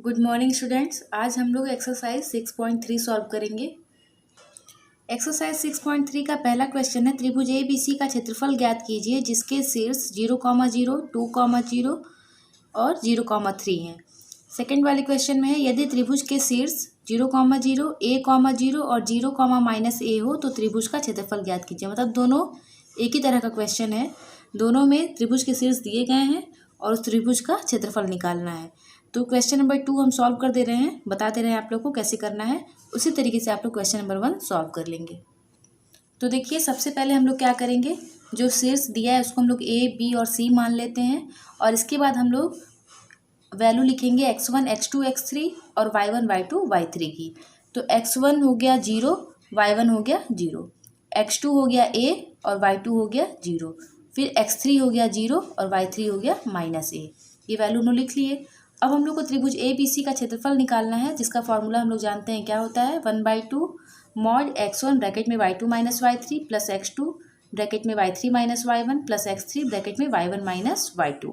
Good morning students. आज हम लोग एक्सरसाइज 6.3 सॉल्व करेंगे। एक्सरसाइज 6.3 का पहला क्वेश्चन है, त्रिभुज ए बी सी का क्षेत्रफल ज्ञात कीजिए जिसके शीर्ष 0,0, 2,0 और 0,3 हैं। सेकेंड वाले क्वेश्चन में है, यदि त्रिभुज के शीर्ष 0,0, a,0 और 0, हो तो त्रिभुज का क्षेत्रफल ज्ञात कीजिए। मतलब दोनों एक ही तरह का क्वेश्चन है, दोनों में त्रिभुज के शीर्ष दिए गए हैं और उस त्रिभुज का क्षेत्रफल निकालना है। तो क्वेश्चन नंबर 2 हम सॉल्व कर दे रहे हैं, बता दे रहे हैं आप लोग को कैसे करना है। उसी तरीके से आप लोग क्वेश्चन नंबर 1 सॉल्व कर लेंगे। तो देखिए, सबसे पहले हम लोग क्या करेंगे, जो शीर्ष दिया है उसको हम लोग a, b और c मान लेते हैं और इसके बाद हम लोग वैल्यू लिखेंगे x1, x2, x3 और y1, y2, y3 की। तो x1 हो गया 0, y1 हो गया 0, x2 हो गया a और y2 हो गया 0, फिर x3 हो गया 0 और y3 हो गया -a। ये वैल्यू उन्होंने लिख लिए। अब हम लोग को त्रिभुज ए बी सी का क्षेत्रफल निकालना है, जिसका फॉर्मूला हम लोग जानते हैं क्या होता है, 1/2 मॉड x1 ब्रैकेट में y2 minus y3 plus x2 bracket में y3 minus y1 plus x3 bracket में y1 माइनस y2।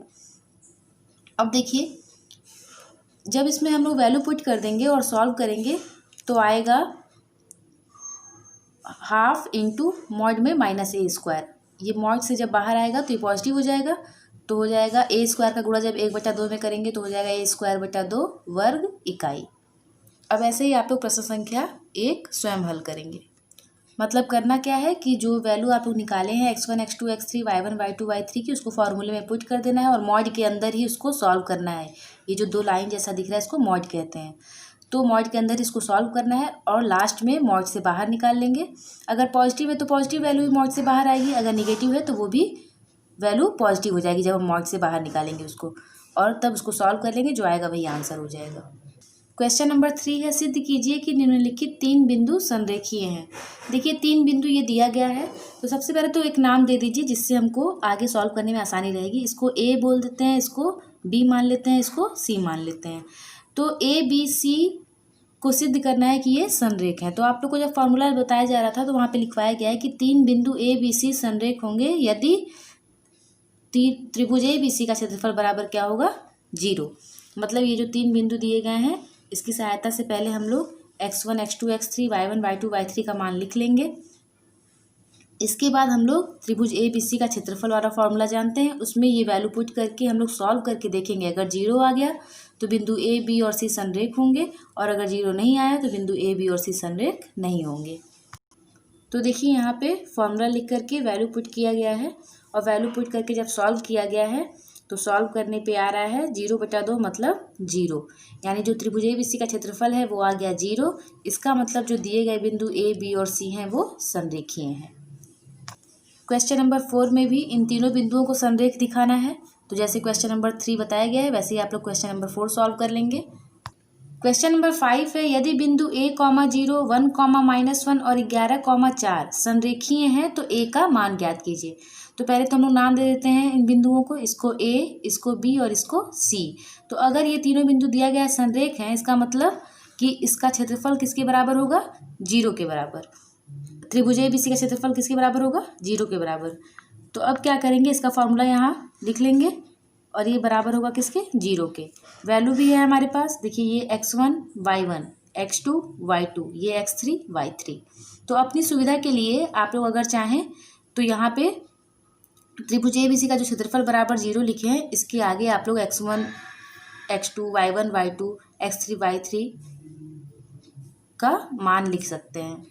अब देखिए, जब इसमें हम लोग वैल्यू पुट कर देंगे और सॉल्व करेंगे तो आएगा हाफ इंटू मॉड में -a²। ये मॉड से जब बाहर आएगा तो ये पॉजिटिव हो जाएगा, तो हो जाएगा a² का गुणा जब 1/2 में करेंगे तो हो जाएगा a²/2 वर्ग इकाई। अब ऐसे ही आप लोग प्रश्न संख्या 1 स्वयं हल करेंगे। मतलब करना क्या है कि जो वैल्यू आप लोग निकाले हैं x1, x2, x3, y1, y2, y3 की, उसको फॉर्मूले में पुट कर देना है और मॉड के अंदर ही उसको सॉल्व करना है। ये जो 2 लाइन जैसा दिख रहा है इसको मॉड कहते हैं। तो मॉड के अंदर इसको सॉल्व करना है और लास्ट में मॉड से बाहर निकाल लेंगे। अगर पॉजिटिव है तो पॉजिटिव वैल्यू भी मॉड से बाहर आएगी, अगर निगेटिव है तो वो भी वैल्यू पॉजिटिव हो जाएगी जब हम मॉड से बाहर निकालेंगे उसको, और तब उसको सॉल्व कर लेंगे, जो आएगा वही आंसर हो जाएगा। क्वेश्चन नंबर 3 है, सिद्ध कीजिए कि निम्नलिखित 3 बिंदु संरेखीय हैं। देखिए 3 बिंदु ये दिया गया है, तो सबसे पहले तो एक नाम दे दीजिए जिससे हमको आगे सॉल्व करने में आसानी रहेगी। इसको ए बोल देते हैं, इसको बी मान लेते हैं, इसको सी मान लेते हैं। तो ए बी सी को सिद्ध करना है कि ये संरेख है। तो आप लोग को जब फॉर्मूला बताया जा रहा था तो वहाँ पे लिखवाया गया है कि 3 बिंदु ए बी सी संरेख होंगे यदि त्रिभुज ए बी सी का क्षेत्रफल बराबर क्या होगा, 0। मतलब ये जो 3 बिंदु दिए गए हैं इसकी सहायता से पहले हम लोग x1, x2, x3, y1, y2, y3 का मान लिख लेंगे। इसके बाद हम लोग त्रिभुज ए बी सी का क्षेत्रफल वाला फॉर्मूला जानते हैं, उसमें ये वैल्यू पुट करके हम लोग सॉल्व करके देखेंगे। अगर 0 आ गया तो बिंदु ए बी और सी संरेख होंगे, और अगर 0 नहीं आया तो बिंदु ए बी और सी संरेख नहीं होंगे। तो देखिए यहाँ पे फॉर्मूला लिख करके वैल्यू पुट किया गया है, और वैल्यू पुट करके जब सॉल्व किया गया है तो सॉल्व करने पे आ रहा है 0/2 मतलब 0, यानी जो त्रिभुज ए बी सी का क्षेत्रफल है वो आ गया 0। इसका मतलब जो दिए गए बिंदु ए बी और सी हैं वो संरेखीय हैं। क्वेश्चन नंबर 4 में भी इन तीनों बिंदुओं को संरेख दिखाना है। तो जैसे क्वेश्चन नंबर 3 बताया गया है वैसे ही आप लोग क्वेश्चन नंबर 4 सॉल्व कर लेंगे। क्वेश्चन नंबर 5 है, यदि बिंदु a, 0, 1, -1 और 11, 4 संरेखीय हैं तो a का मान ज्ञात कीजिए। तो पहले तो हम लोग नाम दे देते हैं इन बिंदुओं को, इसको a, इसको b और इसको c। तो अगर ये तीनों बिंदु दिया गया है संरेख हैं, इसका मतलब कि इसका क्षेत्रफल किसके बराबर होगा, 0 के बराबर। त्रिभुज ए बी सी का क्षेत्रफल किसके बराबर होगा, 0 के बराबर। तो अब क्या करेंगे, इसका फॉर्मूला यहाँ लिख लेंगे और ये बराबर होगा किसके, 0 के। वैल्यू भी है हमारे पास, देखिए ये x1 y1, x2 y2, ये x3 y3। तो अपनी सुविधा के लिए आप लोग अगर चाहें तो यहाँ पे त्रिभुज ए बी सी का जो क्षेत्रफल बराबर 0 लिखे हैं, इसके आगे आप लोग x1, x2, y1, y2, x3 y3 का मान लिख सकते हैं,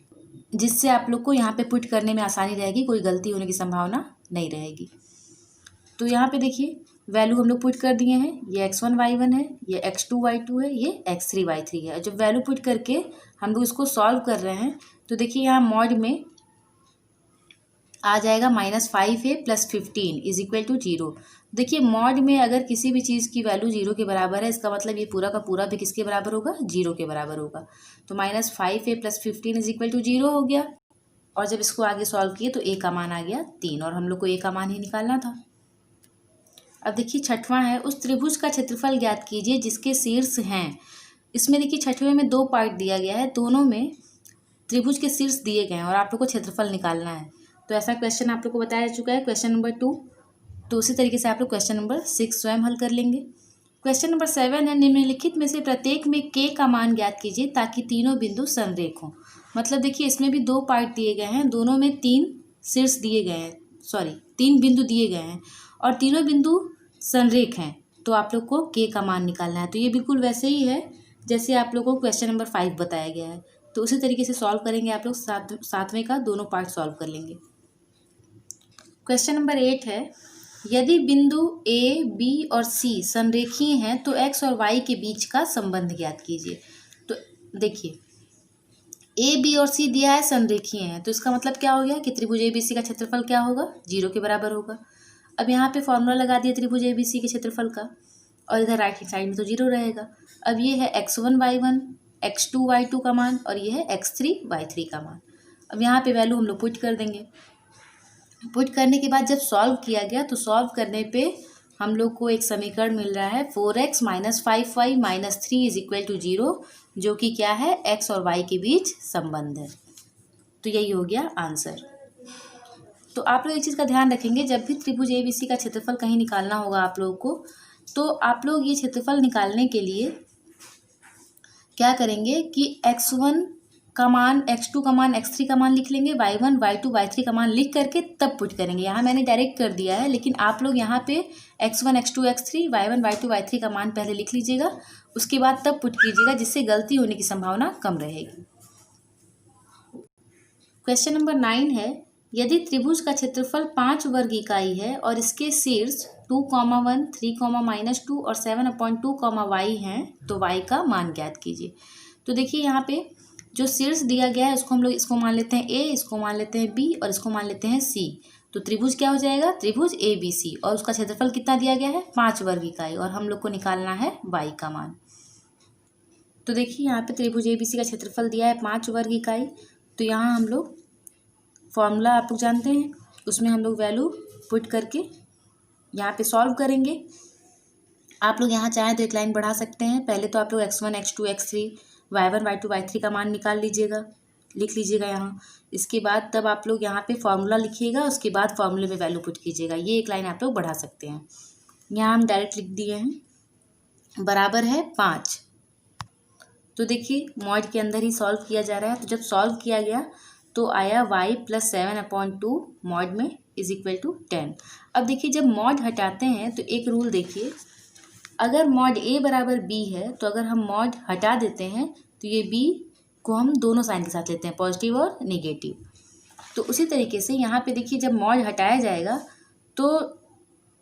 जिससे आप लोग को यहाँ पे पुट करने में आसानी रहेगी, कोई गलती होने की संभावना नहीं रहेगी। तो यहाँ पे देखिए वैल्यू हम लोग पुट कर दिए हैं, ये x1 y1 है, ये x2 y2 है, ये x3 y3 है। जब वैल्यू पुट करके हम लोग इसको सॉल्व कर रहे हैं तो देखिए यहाँ मॉड में आ जाएगा -5a + 15 = 0। देखिए मॉड में अगर किसी भी चीज़ की वैल्यू 0 के बराबर है, इसका मतलब ये पूरा का पूरा भी किसके बराबर होगा, 0 के बराबर होगा। तो -5a + 15 = 0 हो गया, और जब इसको आगे सॉल्व किए तो a का मान आ गया 3, और हम लोग को a का मान ही निकालना था। अब देखिए 6वां है, उस त्रिभुज का क्षेत्रफल ज्ञात कीजिए जिसके शीर्ष हैं। इसमें देखिए 6वें में 2 पार्ट दिया गया है, दोनों में त्रिभुज के शीर्ष दिए गए हैं और आप लोग को क्षेत्रफल निकालना है। तो ऐसा क्वेश्चन आप लोग को बताया जा चुका है क्वेश्चन नंबर 2। तो उसी तरीके से आप लोग क्वेश्चन नंबर 6 स्वयं हल कर लेंगे। क्वेश्चन नंबर 7 है, निम्नलिखित में से प्रत्येक में k का मान ज्ञात कीजिए ताकि तीनों बिंदु संरेख हों। मतलब देखिए इसमें भी 2 पार्ट दिए गए हैं, दोनों में 3 शीर्ष दिए गए हैं, 3 बिंदु दिए गए हैं और तीनों बिंदु संरेख हैं। तो आप लोग को k का मान निकालना है। तो ये बिल्कुल वैसे ही है जैसे आप लोग को क्वेश्चन नंबर 5 बताया गया है। तो उसी तरीके से सॉल्व करेंगे आप लोग, सातवें का दोनों पार्ट सॉल्व कर लेंगे। क्वेश्चन नंबर 8 है, यदि बिंदु ए, बी और सी संरेखीय हैं तो एक्स और वाई के बीच का संबंध ज्ञात कीजिए। तो देखिए ए, बी और सी दिया है, संरेखीय है, तो इसका मतलब क्या हो गया कि त्रिभुज ABC का क्षेत्रफल क्या होगा, 0 के बराबर होगा। अब यहाँ पे फॉर्मूला लगा दिया त्रिभुज ABC के क्षेत्रफल का और इधर राइट हैंड साइड में तो 0 रहेगा। अब ये है x1 y1, x2 y2 का मान और ये है x3 y3 का मान। अब यहाँ पे वैल्यू हम लोग पुट कर देंगे। पुट करने के बाद जब सॉल्व किया गया तो सॉल्व करने पे हम लोग को एक समीकरण मिल रहा है 4x - 5y - 3 = 0, जो कि क्या है, x और y के बीच संबंध है। तो यही हो गया आंसर। तो आप लोग एक चीज़ का ध्यान रखेंगे, जब भी त्रिभुज ABC का क्षेत्रफल कहीं निकालना होगा आप लोगों को, तो आप लोग ये क्षेत्रफल निकालने के लिए क्या करेंगे कि x1 का मान, x2 का मान, x3 का मान लिख लेंगे, y1 y2 y3 का मान लिख करके तब पुट करेंगे। यहाँ मैंने डायरेक्ट कर दिया है, लेकिन आप लोग यहाँ पे x1 x2 x3 y1 y2 y3 का मान पहले लिख लीजिएगा, उसके बाद तब पुट कीजिएगा, जिससे गलती होने की संभावना कम रहेगी। क्वेश्चन नंबर 9 है, यदि त्रिभुज का क्षेत्रफल 5 वर्ग इकाई है और इसके शीर्ष 2,1, 3,-2 और 7/2, y हैं, तो y का मान ज्ञात कीजिए। तो देखिए यहाँ पे जो शीर्ष दिया गया है उसको हम लोग, इसको मान लेते हैं A, इसको मान लेते हैं B और इसको मान लेते हैं C। तो त्रिभुज क्या हो जाएगा, त्रिभुज ABC, और उसका क्षेत्रफल कितना दिया गया है, 5 वर्ग इकाई, और हम लोग को निकालना है y का मान। तो देखिए यहाँ पे त्रिभुज ABC का क्षेत्रफल दिया है 5 वर्ग इकाई। तो यहाँ हम लोग फॉर्मूला आप लोग जानते हैं, उसमें हम लोग वैल्यू पुट करके यहाँ पे सॉल्व करेंगे। आप लोग यहाँ चाहें तो एक लाइन बढ़ा सकते हैं। पहले तो आप लोग x1 x2 x3 y1 y2 y3 का मान निकाल लीजिएगा, लिख लीजिएगा यहाँ। इसके बाद तब आप लोग यहाँ पे फॉर्मूला लिखिएगा, उसके बाद फॉर्मूले में वैल्यू पुट कीजिएगा। ये एक लाइन आप लोग बढ़ा सकते हैं। यहाँ हम डायरेक्ट लिख दिए हैं, बराबर है 5। तो देखिए मॉड के अंदर ही सॉल्व किया जा रहा है। तो जब सॉल्व किया गया तो आया y + 7/2 मॉड में = 10। अब देखिए जब मॉड हटाते हैं तो एक रूल देखिए, अगर मॉड A बराबर B है तो अगर हम मॉड हटा देते हैं तो ये B को हम दोनों साइन के साथ लेते हैं, पॉजिटिव और नेगेटिव। तो उसी तरीके से यहाँ पे देखिए जब मॉड हटाया जाएगा तो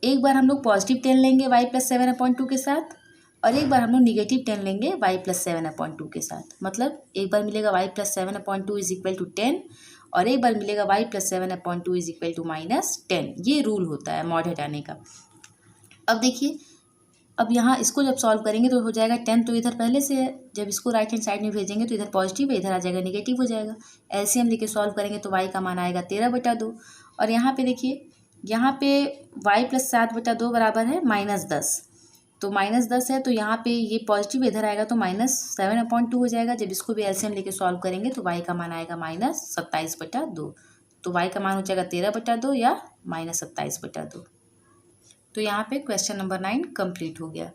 एक बार हम लोग पॉजिटिव 10 लेंगे y + 7/2 के साथ, और एक बार हम लोग नेगेटिव 10 लेंगे y + 7/2 के साथ। मतलब एक बार मिलेगा y + 7/2 = 10 और एक बार मिलेगा y + 7/2 = -10। ये रूल होता है मॉड हटाने का। अब देखिए, अब यहाँ इसको जब सॉल्व करेंगे तो हो जाएगा 10, तो इधर पहले से है। जब इसको राइट हैंड साइड में भेजेंगे तो इधर पॉजिटिव है, इधर आ जाएगा नेगेटिव हो जाएगा। एलसीएम लेके सॉल्व करेंगे तो y का मान आएगा 13/2। और यहाँ पे देखिए, यहाँ पे y + 7/2 बराबर है -10। तो -10 है, तो यहाँ पे ये पॉजिटिव इधर आएगा तो -7/2 हो जाएगा। जब इसको भी एलसीएम लेके सॉल्व करेंगे तो y का मान आएगा -27/2। तो y का मान हो जाएगा 13/2 या -27/2। तो यहाँ पे क्वेश्चन नंबर 9 कंप्लीट हो गया।